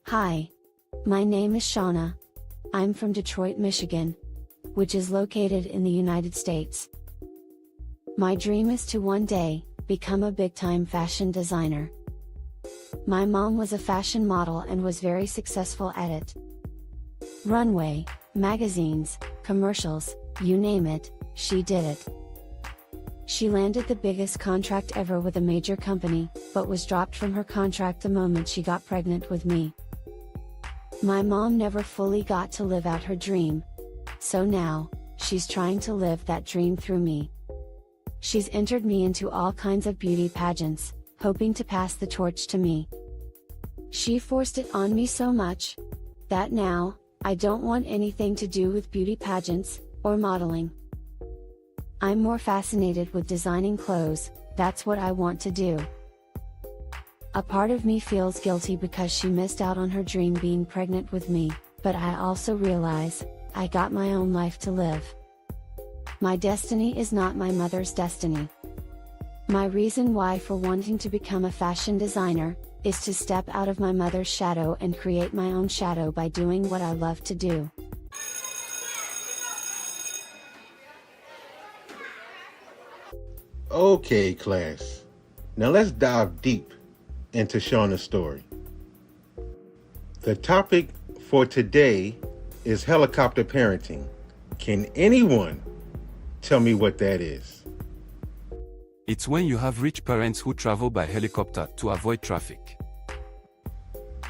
Hi. My name is Shawna. I'm from Detroit, Michigan, which is located in the United States. My dream is to one day become a big-time fashion designer. My mom was a fashion model and was very successful at it. Runway, magazines, commercials, you name it, she did it. She landed the biggest contract ever with a major company, but was dropped from her contract the moment she got pregnant with me. My mom never fully got to live out her dream. So now, she's trying to live that dream through me. She's entered me into all kinds of beauty pageants, hoping to pass the torch to me. She forced it on me so much that now, I don't want anything to do with beauty pageants or modeling. I'm more fascinated with designing clothes, that's what I want to do. A part of me feels guilty because she missed out on her dream being pregnant with me, but I also realize, I got my own life to live. My destiny is not my mother's destiny. My reason why for wanting to become a fashion designer, is to step out of my mother's shadow and create my own shadow by doing what I love to do. Okay, class. Now let's dive deep into Shawna's story. The topic for today is helicopter parenting. Can anyone tell me what that is? It's when you have rich parents who travel by helicopter to avoid traffic.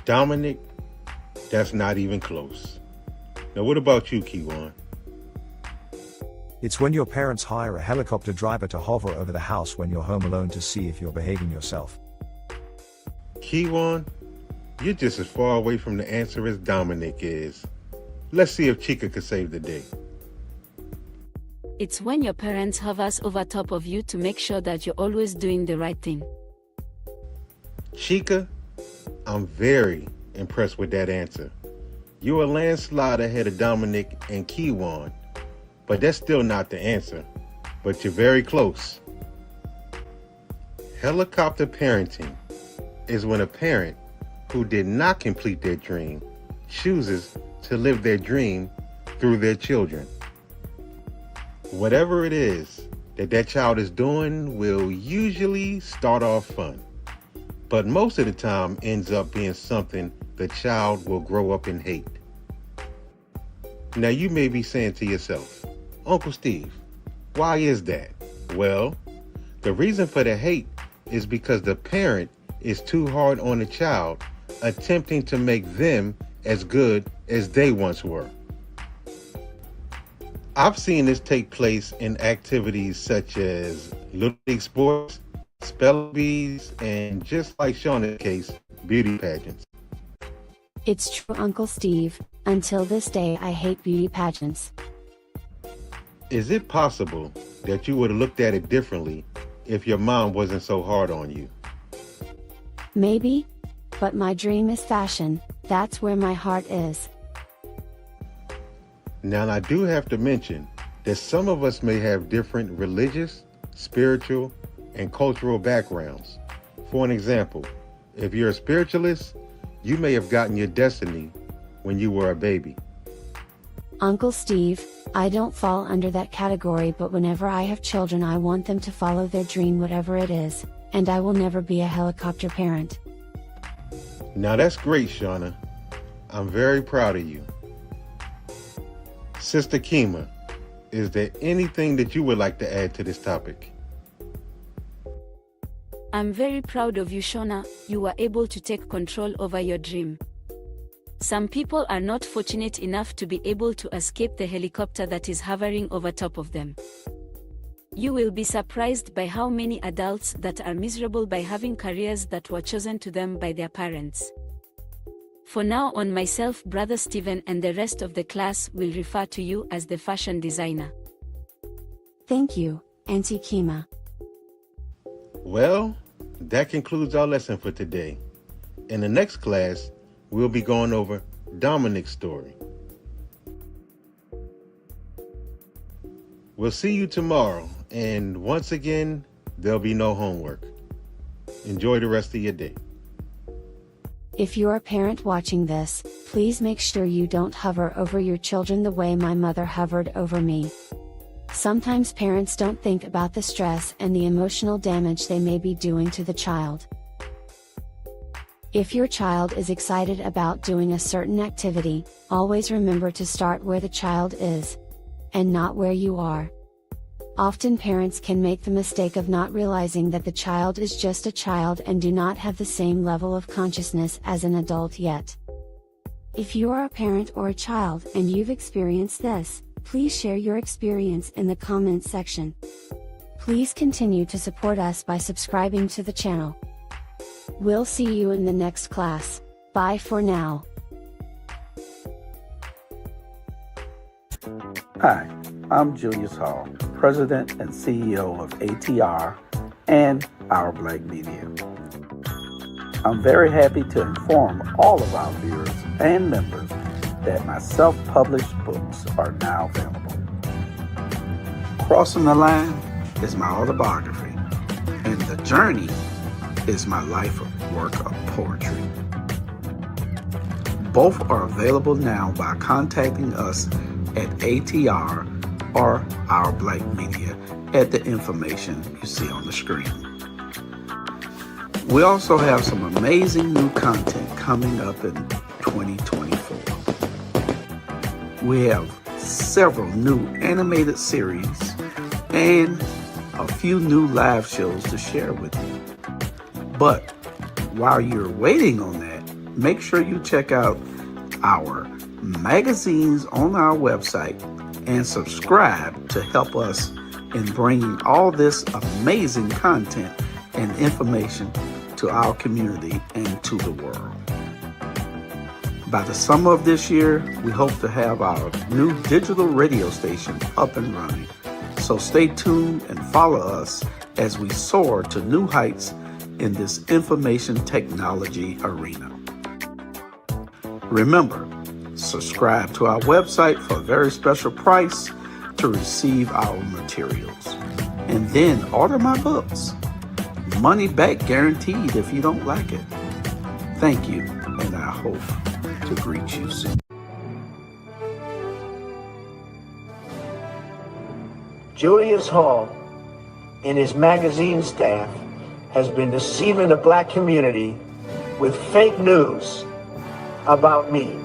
Dominic, that's not even close. Now what about you, Kiwan? It's when your parents hire a helicopter driver to hover over the house when you're home alone to see if you're behaving yourself. Kiwan, you're just as far away from the answer as Dominic is. Let's see if Chica could save the day. It's when your parents hovers over top of you to make sure that you're always doing the right thing. Chica, I'm very impressed with that answer. You're a landslide ahead of Dominic and Kiwan, but that's still not the answer. But you're very close. Helicopter parenting is when a parent who did not complete their dream chooses to live their dream through their children. Whatever it is that child is doing will usually start off fun, but most of the time ends up being something the child will grow up and hate. Now you may be saying to yourself, Uncle Steve, why is that? Well, the reason for the hate is because the parent is too hard on the child, attempting to make them as good as they once were. I've seen this take place in activities such as Little League sports, spelling bees, and just like Shawna's case, beauty pageants. It's true, Uncle Steve, until this day I hate beauty pageants. Is it possible that you would have looked at it differently if your mom wasn't so hard on you? Maybe, but my dream is fashion, that's where my heart is. Now, I do have to mention that some of us may have different religious, spiritual, and cultural backgrounds. For an example, if you're a spiritualist, you may have gotten your destiny when you were a baby. Uncle Steve, I don't fall under that category, but whenever I have children I want them to follow their dream whatever it is, and I will never be a helicopter parent. Now that's great, Shawna. I'm very proud of you. Sister Kima, is there anything that you would like to add to this topic? I'm very proud of you, Shawna. You were able to take control over your dream. Some people are not fortunate enough to be able to escape the helicopter that is hovering over top of them. You will be surprised by how many adults that are miserable by having careers that were chosen to them by their parents. For now on, myself, Brother Steven, and the rest of the class will refer to you as the fashion designer. Thank you, Auntie Kima. Well, that concludes our lesson for today. In the next class, we'll be going over Dominic's story. We'll see you tomorrow, and once again, there'll be no homework. Enjoy the rest of your day. If you're a parent watching this, please make sure you don't hover over your children the way my mother hovered over me. Sometimes parents don't think about the stress and the emotional damage they may be doing to the child. If your child is excited about doing a certain activity, always remember to start where the child is, and not where you are. Often parents can make the mistake of not realizing that the child is just a child and do not have the same level of consciousness as an adult yet. If you are a parent or a child and you've experienced this, please share your experience in the comments section. Please continue to support us by subscribing to the channel. We'll see you in the next class. Bye for now. Hi, I'm Julius Hall, President and CEO of ATR and Our Black Media. I'm very happy to inform all of our viewers and members that my self-published books are now available. Crossing the Line is my autobiography, and The Journey is my life work of poetry. Both are available now by contacting us at ATR or Our Black Media at the information you see on the screen. We also have some amazing new content coming up in 2024. We have several new animated series and a few new live shows to share with you. But while you're waiting on that, make sure you check out our magazines on our website and subscribe to help us in bringing all this amazing content and information to our community and to the world. By the summer of this year, we hope to have our new digital radio station up and running. So stay tuned and follow us as we soar to new heights in this information technology arena. Remember, subscribe to our website for a very special price to receive our materials. And then order my books. Money back guaranteed if you don't like it. Thank you, and I hope to greet you soon. Julius Hall and his magazine staff has been deceiving the black community with fake news about me.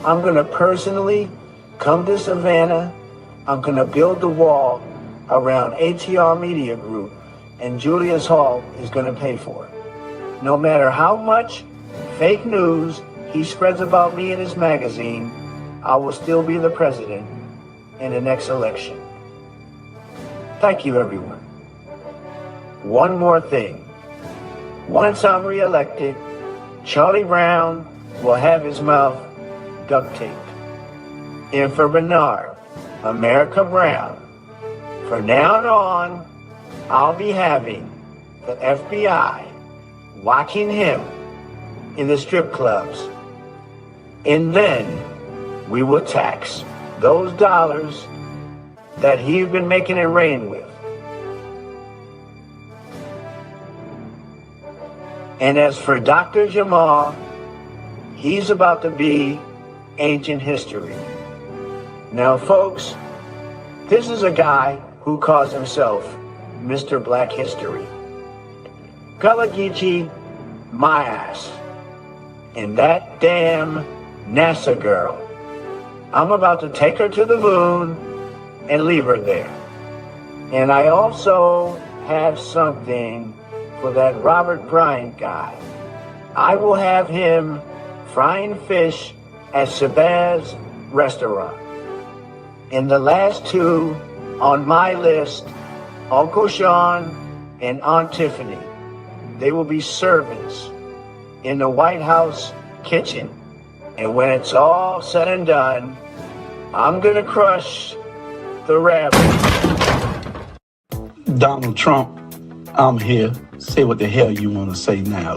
I'm going to personally come to Savannah. I'm going to build the wall around ATR Media Group, and Julius Hall is going to pay for it. No matter how much fake news he spreads about me in his magazine, I will still be the president in the next election. Thank you, everyone. One more thing. Once I'm reelected, Charlie Brown will have his mouth duct taped. And for Bernard, America Brown, from now on, I'll be having the FBI watching him in the strip clubs. And then we will tax those dollars that he's been making it rain with. And as for Dr. Jamal, he's about to be ancient history. Now, folks, this is a guy who calls himself Mr. Black History. Gullah Geechee, my ass. And that damn NASA girl. I'm about to take her to the moon and leave her there. And I also have something for that Robert Bryant guy. I will have him frying fish at Shabazz restaurant. And the last two on my list, Uncle Sean and Aunt Tiffany. They will be servants in the White House kitchen. And when it's all said and done, I'm gonna crush the rabbit. Donald Trump, I'm here. Say what the hell you want to say now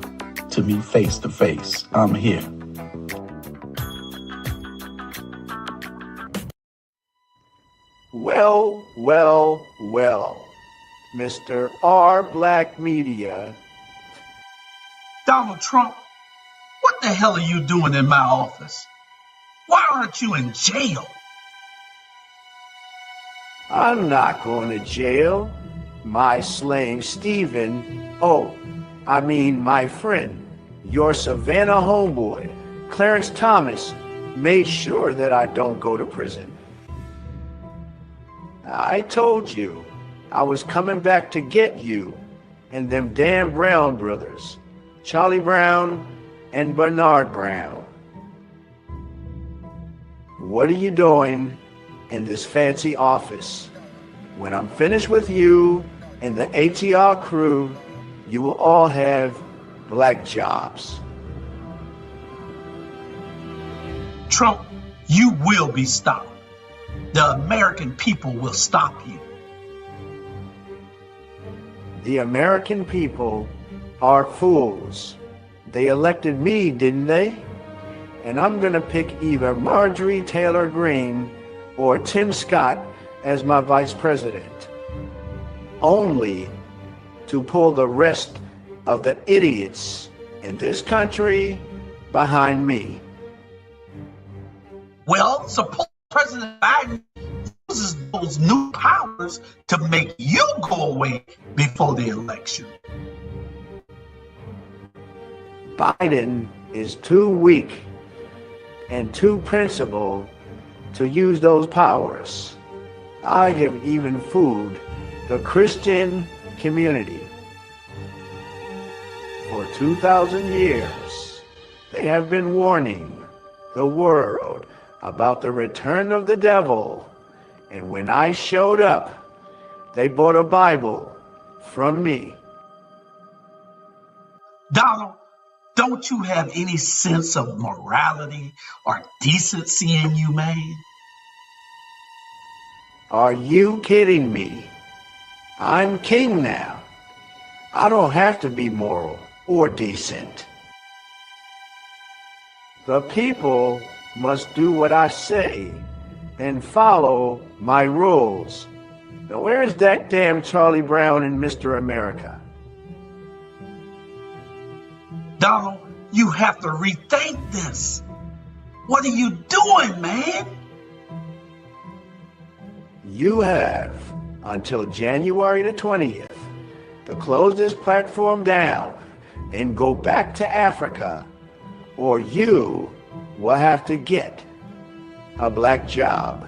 to me face to face. I'm here. Well, well, well, Mr. R. Black Media. Donald Trump, What the hell are you doing in my office? Why aren't you in jail? I'm not going to jail. My slaying Stephen, my friend, your Savannah homeboy, Clarence Thomas, made sure that I don't go to prison. I told you I was coming back to get you and them damn Brown brothers, Charlie Brown and Bernard Brown. What are you doing in this fancy office? When I'm finished with you and the ATR crew, you will all have black jobs. Trump, you will be stopped. The American people will stop you. The American people are fools. They elected me, didn't they? And I'm gonna pick either Marjorie Taylor Greene or Tim Scott as my vice president, only to pull the rest of the idiots in this country behind me. Well, suppose President Biden uses those new powers to make you go away before the election. Biden is too weak and too principled to use those powers. I have even fooled the Christian community. For 2,000 years, they have been warning the world about the return of the devil. And when I showed up, they bought a Bible from me. Donald, don't you have any sense of morality or decency in you, man? Are you kidding me? I'm king now. I don't have to be moral or decent. The people must do what I say and follow my rules. Now, where's that damn Charlie Brown and Mr. America? Donald, you have to rethink this. What are you doing, man? You have until January the 20th to close this platform down and go back to Africa, or you will have to get a black job.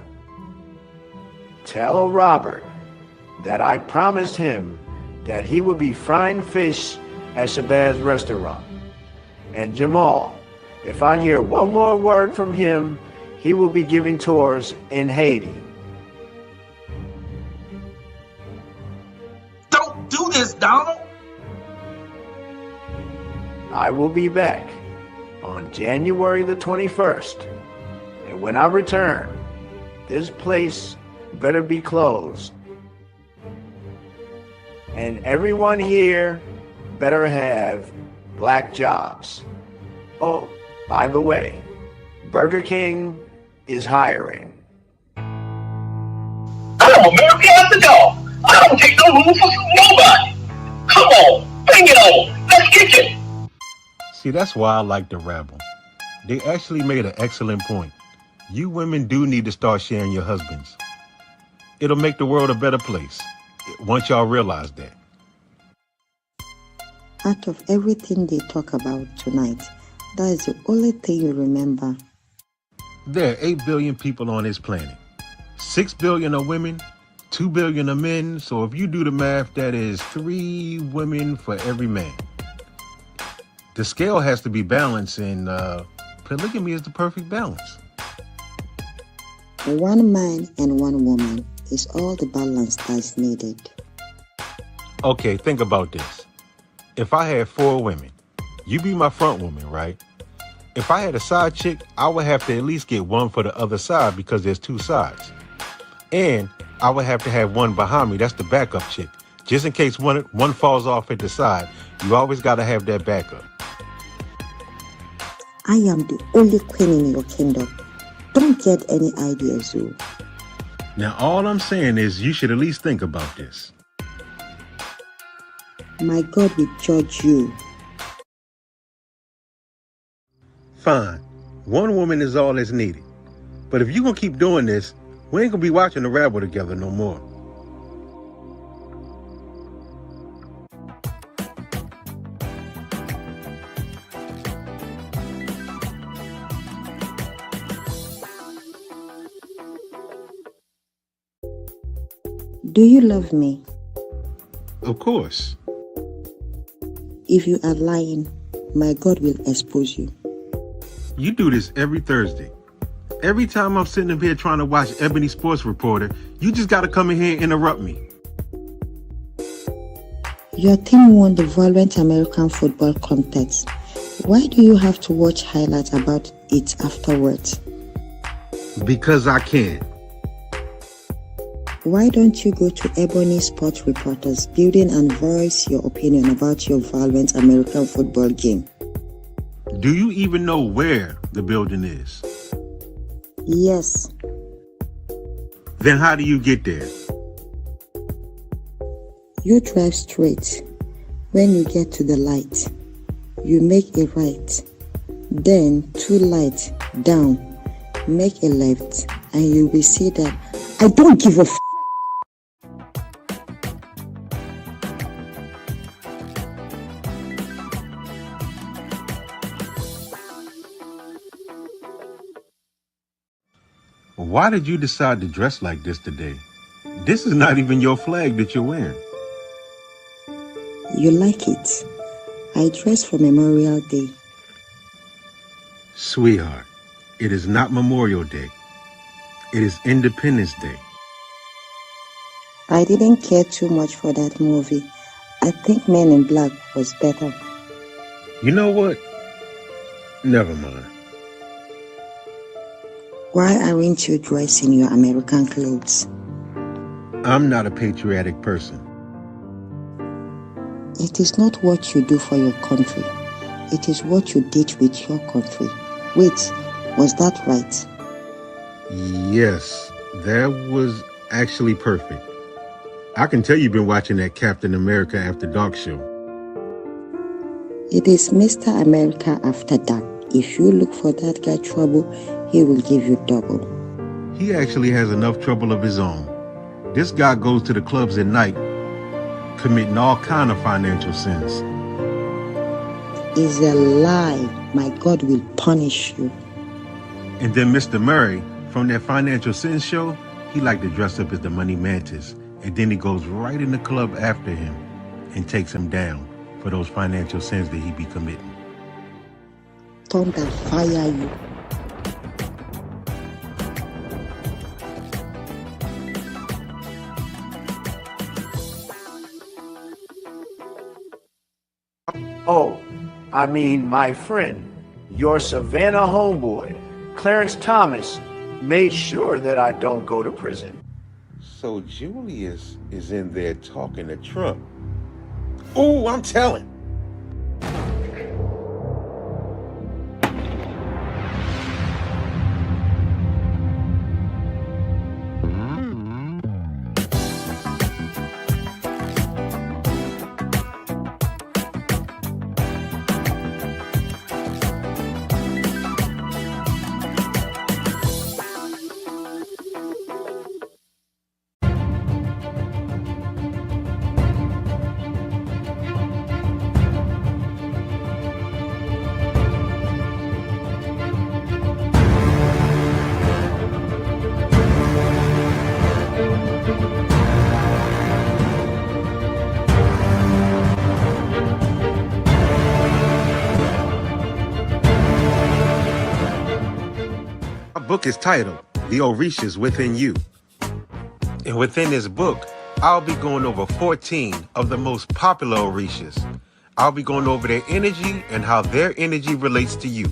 Tell Robert that I promised him that he would be frying fish at Shabazz restaurant. And Jamal, if I hear one more word from him, he will be giving tours in Haiti. Don't do this, Donald. I will be back on January the 21st. And when I return, this place better be closed. And everyone here better have black jobs. Oh, by the way, Burger King is hiring. I'm American at the door. I don't take no room for nobody. Come on, bring it on. Let's kick it. See, that's why I like the rabble. They actually made an excellent point. You women do need to start sharing your husbands. It'll make the world a better place, once y'all realize that. Out of everything they talk about tonight, that is the only thing you remember. There are 8 billion people on this planet. 6 billion are women, 2 billion are men. So if you do the math, that is 3 women for every man. The scale has to be balanced, and polygamy is the perfect balance. One man and one woman is all the balance that's needed. Okay, think about this. If I had 4 women, you be my front woman, right? If I had a side chick, I would have to at least get one for the other side because there's 2 sides. And I would have to have one behind me. That's the backup chick. Just in case one falls off at the side, you always got to have that backup. I am the only queen in your kingdom. Don't get any ideas, you. Now, all I'm saying is you should at least think about this. My God will judge you. Fine. One woman is all that's needed. But if you're going to keep doing this, we ain't going to be watching the Rebel together no more. Do you love me? Of course. If you are lying, my God will expose you. You do this every Thursday. Every time I'm sitting up here trying to watch Ebony Sports Reporter, you just got to come in here and interrupt me. Your team won the Violent American Football Contest. Why do you have to watch highlights about it afterwards? Because I can. Why don't you go to Ebony Sports Reporters building and voice your opinion about your Violent American football game? Do you even know where the building is? Yes. Then how do you get there? You drive straight. When you get to the light, you make a right. Then 2 lights down, make a left, and you will see that I don't give a f***. Why did you decide to dress like this today? This is not even your flag that you're wearing. You like it? I dress for Memorial Day. Sweetheart, it is not Memorial Day. It is Independence Day. I didn't care too much for that movie. I think Men in Black was better. You know what? Never mind. Why aren't you dressed in your American clothes? I'm not a patriotic person. It is not what you do for your country. It is what you did with your country. Wait, was that right? Yes, that was actually perfect. I can tell you've been watching that Captain America After Dark show. It is Mr. America After Dark. If you look for that guy trouble, he will give you double. He actually has enough trouble of his own. This guy goes to the clubs at night, committing all kind of financial sins. It's a lie. My God will punish you. And then Mr. Murray, from that financial sins show, he liked to dress up as the Money Mantis. And then he goes right in the club after him and takes him down for those financial sins that he be committing. Thunder fire you. Oh, I mean, my friend, your Savannah homeboy, Clarence Thomas, made sure that I don't go to prison. So Julius is in there talking to Trump. Oh, I'm telling. Our book is titled, The Orishas Within You. And within this book, I'll be going over 14 of the most popular Orishas. I'll be going over their energy and how their energy relates to you.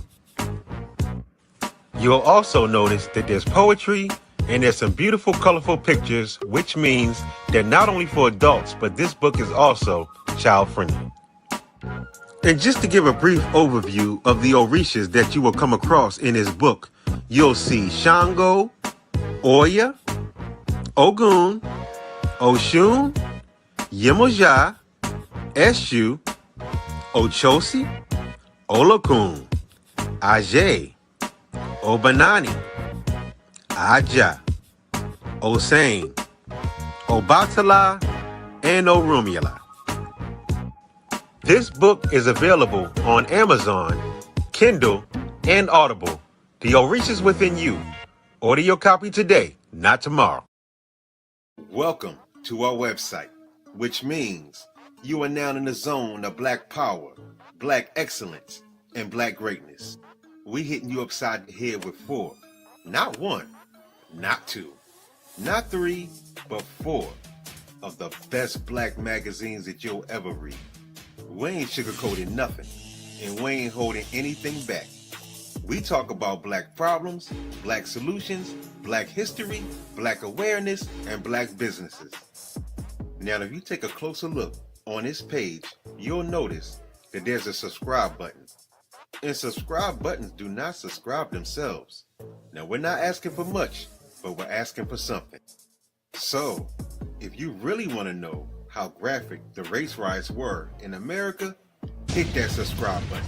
You'll also notice that there's poetry and there's some beautiful, colorful pictures, which means they're not only for adults, but this book is also child-friendly. And just to give a brief overview of the Orishas that you will come across in this book, you'll see Shango, Oya, Ogun, Oshun, Yemoja, Eshu, Ochosi, Olokun, Ajay, Obanani, Aja, Osain, Obatala, and Orumila. This book is available on Amazon, Kindle, and Audible. The O reaches within you. Order your copy today, not tomorrow. Welcome to our website, which means you are now in the zone of Black power, Black excellence, and Black greatness. We hitting you upside the head with 4, not 1, not 2, not 3, but 4 of the best Black magazines that you'll ever read. We ain't sugarcoating nothing, and we ain't holding anything back. We talk about Black problems, Black solutions, Black history, Black awareness, and Black businesses. Now, if you take a closer look on this page, you'll notice that there's a subscribe button. And subscribe buttons do not subscribe themselves. Now, we're not asking for much, but we're asking for something. So, if you really want to know how graphic the race riots were in America, hit that subscribe button.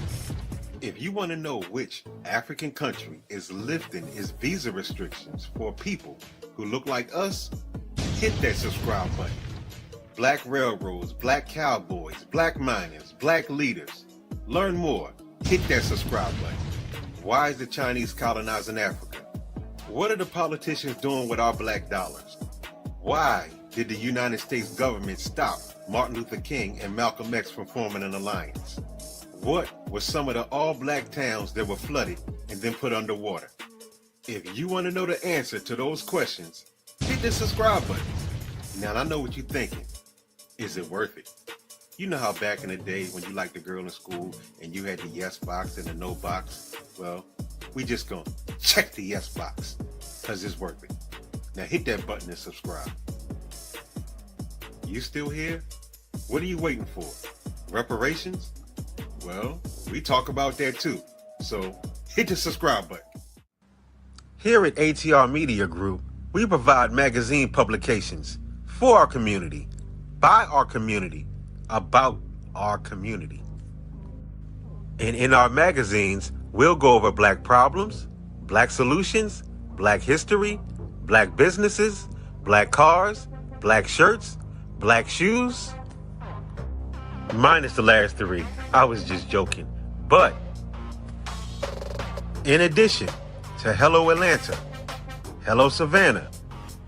If you want to know which African country is lifting its visa restrictions for people who look like us, hit that subscribe button. Black railroads, Black cowboys, Black miners, Black leaders. Learn more. Hit that subscribe button. Why is the Chinese colonizing Africa? What are the politicians doing with our Black dollars? Why did the United States government stop Martin Luther King and Malcolm X from forming an alliance? What were some of the all-Black towns that were flooded and then put underwater? If you want to know the answer to those questions, hit the subscribe button. Now, I know what you're thinking. Is it worth it? You know how back in the day when you liked a girl in school and you had the yes box and the no box? Well, we just gonna check the yes box because it's worth it. Now hit that button and subscribe. You still here? What are you waiting for? Reparations? Well, we talk about that too. So hit the subscribe button. Here at ATR Media Group, we provide magazine publications for our community, by our community, about our community. And in our magazines, we'll go over Black problems, Black solutions, Black history, Black businesses, Black cars, Black shirts, Black shoes. Minus the last 3. I was just joking. But in addition to Hello Atlanta, Hello Savannah,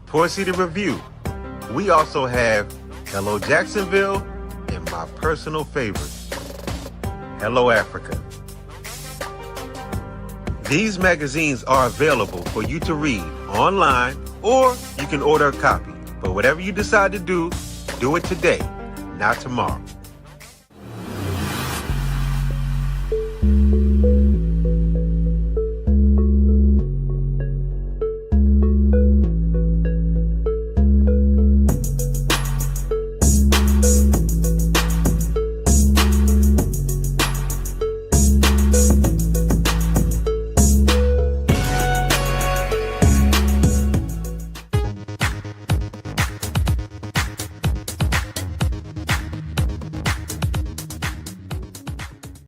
Port City Review, we also have Hello Jacksonville, and my personal favorite, Hello Africa. These magazines are available for you to read online, or you can order a copy. But whatever you decide to do, do it today, not tomorrow.